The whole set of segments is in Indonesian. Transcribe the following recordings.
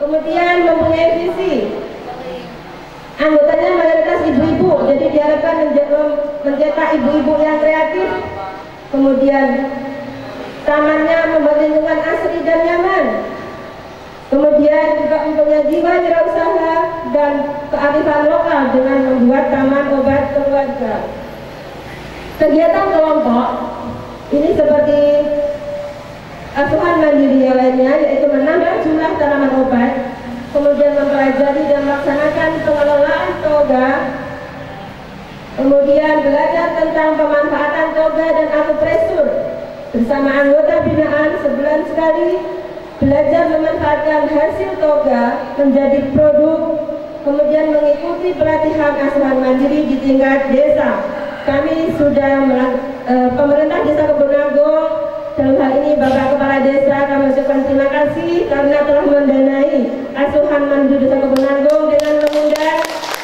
Kemudian mempunyai visi. Anggotanya mayoritas ibu-ibu, jadi diharapkan mencetak ibu-ibu yang kreatif. Kemudian tamannya membuat lingkungan asri dan nyaman. Kemudian juga mempunyai jiwa wirausaha dan kearifan lokal dengan membuat taman obat keluarga. Kegiatan kelompok ini seperti asuhan mandiri yang lainnya, yaitu menambah jumlah tanaman obat, kemudian mempelajari dan melaksanakan pengelolaan toga, kemudian belajar tentang pemanfaatan toga dan akupresur bersama anggota binaan sebulan sekali, belajar memanfaatkan hasil toga menjadi produk, kemudian mengikuti pelatihan asuhan mandiri di tingkat desa. Kami sudah pemerintah Desa Kebonagong, dalam hal ini Bapak Kepala Desa, kami ucapkan terima kasih karena telah mendanai asuhan mandiri Desa Kebonagong dengan mengundang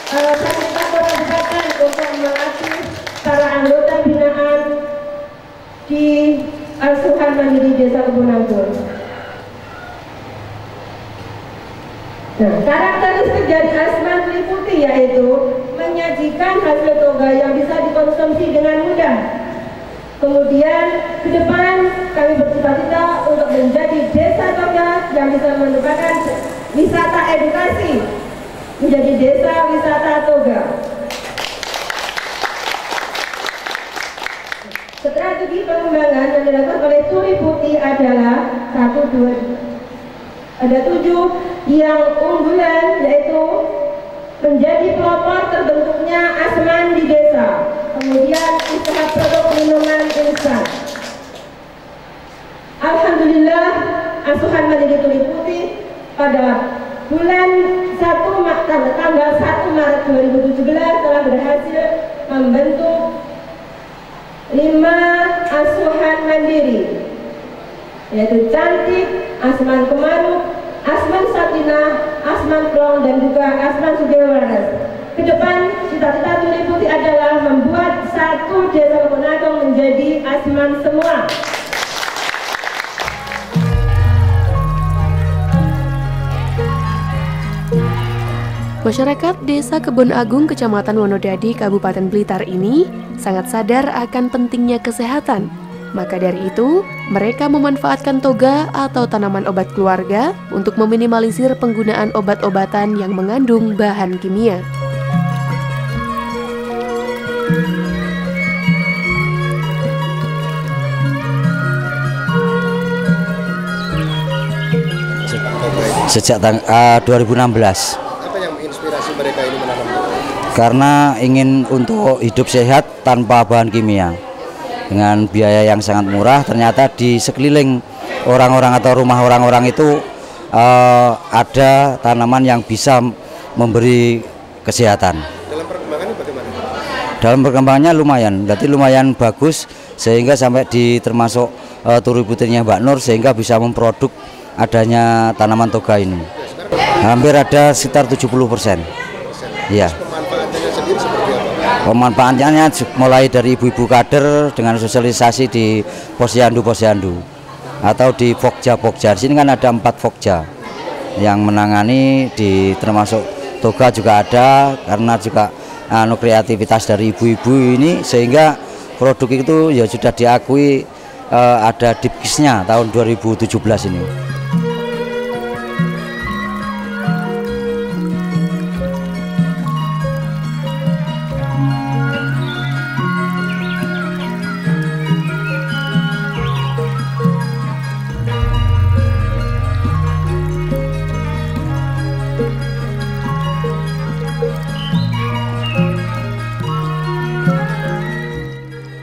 fasilitator kabupaten untuk melatih para anggota binaan di asuhan mandiri Desa Kebonagong. Nah, karakteristik dari Asman meliputi yaitu menyajikan hasil toga yang bisa dikonsumsi dengan mudah. Kemudian ke depan kami bercita-cita untuk menjadi desa toga yang bisa merupakan wisata edukasi, menjadi desa wisata toga. Strategi pengembangan yang dilakukan oleh Turi Putih adalah 7 yang unggulan, yaitu menjadi pelopor terbentuknya Asman di desa, kemudian usaha produk minuman instan. Alhamdulillah, asuhan mandiri Turi Putih pada bulan tanggal 1 Maret 2017 telah berhasil membentuk 5 asuhan mandiri, yaitu Cantik, Asman Kemaruk, Asman Sakinah, Asman Plong, dan juga Asman Sugewaras. Ke depan, cita-cita Turi Putih adalah membuat satu desa Kebonagong menjadi Asman semua. Masyarakat Desa Kebon Agung, Kecamatan Wonodadi, Kabupaten Blitar ini sangat sadar akan pentingnya kesehatan. Maka dari itu, mereka memanfaatkan toga atau tanaman obat keluarga untuk meminimalisir penggunaan obat-obatan yang mengandung bahan kimia. Sejak 2016. Apa yang menginspirasi mereka ini menanam toga? Karena ingin untuk hidup sehat tanpa bahan kimia. Dengan biaya yang sangat murah, ternyata di sekeliling orang-orang atau rumah orang-orang itu ada tanaman yang bisa memberi kesehatan. Dalam perkembangannya bagaimana? Dalam perkembangannya lumayan bagus, sehingga sampai di termasuk Turi Putihnya Mbak Nur, sehingga bisa memproduk adanya tanaman toga ini. Hampir ada sekitar 70%. Iya. Pemanfaatannya sendiri seperti apa? Pemanfaatannya mulai dari ibu-ibu kader dengan sosialisasi di posyandu atau di Pokja. Di sini kan ada 4 Pokja yang menangani, di termasuk toga juga ada, karena juga kreativitas dari ibu-ibu ini, sehingga produk itu ya sudah diakui ada Dipkisnya tahun 2017 ini.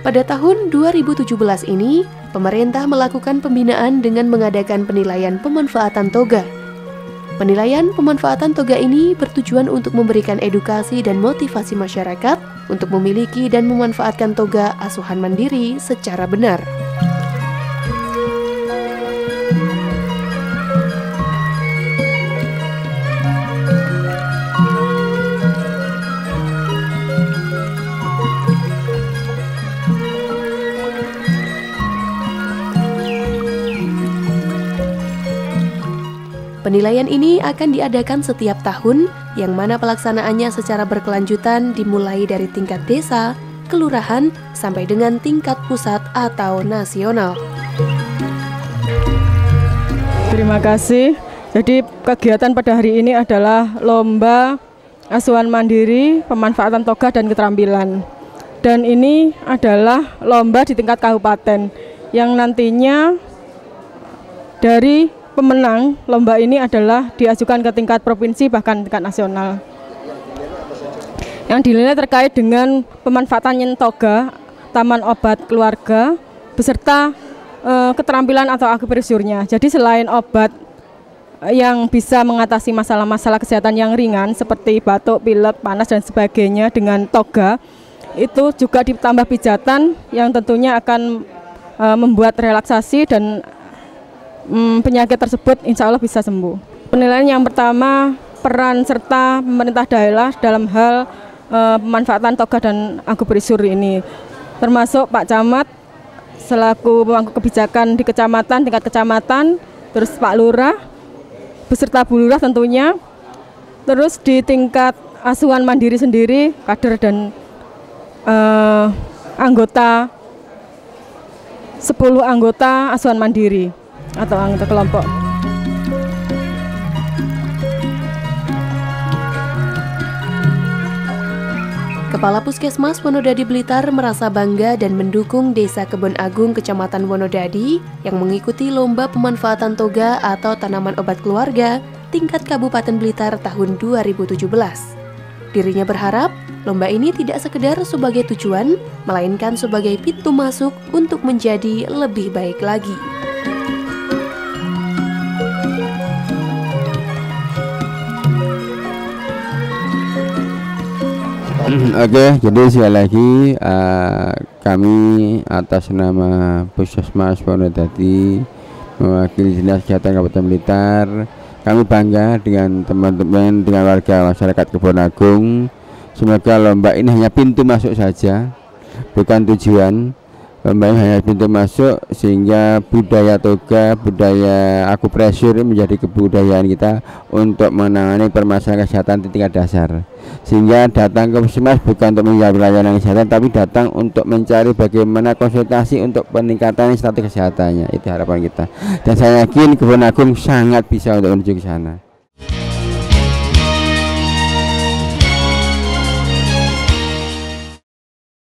Pada tahun 2017 ini, pemerintah melakukan pembinaan dengan mengadakan penilaian pemanfaatan toga. Penilaian pemanfaatan toga ini bertujuan untuk memberikan edukasi dan motivasi masyarakat untuk memiliki dan memanfaatkan toga asuhan mandiri secara benar. Penilaian ini akan diadakan setiap tahun, yang mana pelaksanaannya secara berkelanjutan dimulai dari tingkat desa, kelurahan, sampai dengan tingkat pusat atau nasional. Terima kasih. Jadi kegiatan pada hari ini adalah lomba asuhan mandiri, pemanfaatan toga dan keterampilan. Dan ini adalah lomba di tingkat kabupaten yang nantinya dari pemenang lomba ini adalah diajukan ke tingkat provinsi bahkan tingkat nasional. Yang dinilai terkait dengan pemanfaatan toga, taman obat keluarga, beserta keterampilan atau akupresurnya. Jadi selain obat yang bisa mengatasi masalah-masalah kesehatan yang ringan seperti batuk, pilek, panas dan sebagainya dengan toga, itu juga ditambah pijatan yang tentunya akan membuat relaksasi dan penyakit tersebut insya Allah bisa sembuh. Penilaian yang pertama, peran serta pemerintah daerah dalam hal pemanfaatan toga dan akupresur ini, termasuk Pak Camat selaku pemangku kebijakan di kecamatan, tingkat kecamatan, terus Pak Lurah beserta Bu Lurah tentunya, terus di tingkat asuhan mandiri sendiri, kader dan anggota 10 anggota asuhan mandiri atau anggota kelompok. Kepala Puskesmas Wonodadi Blitar merasa bangga dan mendukung Desa Kebon Agung Kecamatan Wonodadi yang mengikuti lomba pemanfaatan toga atau tanaman obat keluarga tingkat Kabupaten Blitar tahun 2017. Dirinya berharap lomba ini tidak sekedar sebagai tujuan, melainkan sebagai pintu masuk untuk menjadi lebih baik lagi. Oke, jadi sekali lagi kami atas nama Puskesmas Wonodadi mewakili Dinas Kesehatan Kabupaten Blitar, kami bangga dengan teman-teman, dengan warga masyarakat Kebon Agung. Semoga lomba ini hanya pintu masuk saja, bukan tujuan. Lomba ini hanya pintu masuk sehingga budaya toga, budaya akupresur menjadi kebudayaan kita untuk menangani permasalahan kesehatan di tingkat dasar. Sehingga datang ke puskesmas bukan untuk menjadi layanan kesehatan, tapi datang untuk mencari bagaimana konsultasi untuk peningkatan status kesehatannya. Itu harapan kita. Dan saya yakin Kebon Agung sangat bisa untuk menuju ke sana.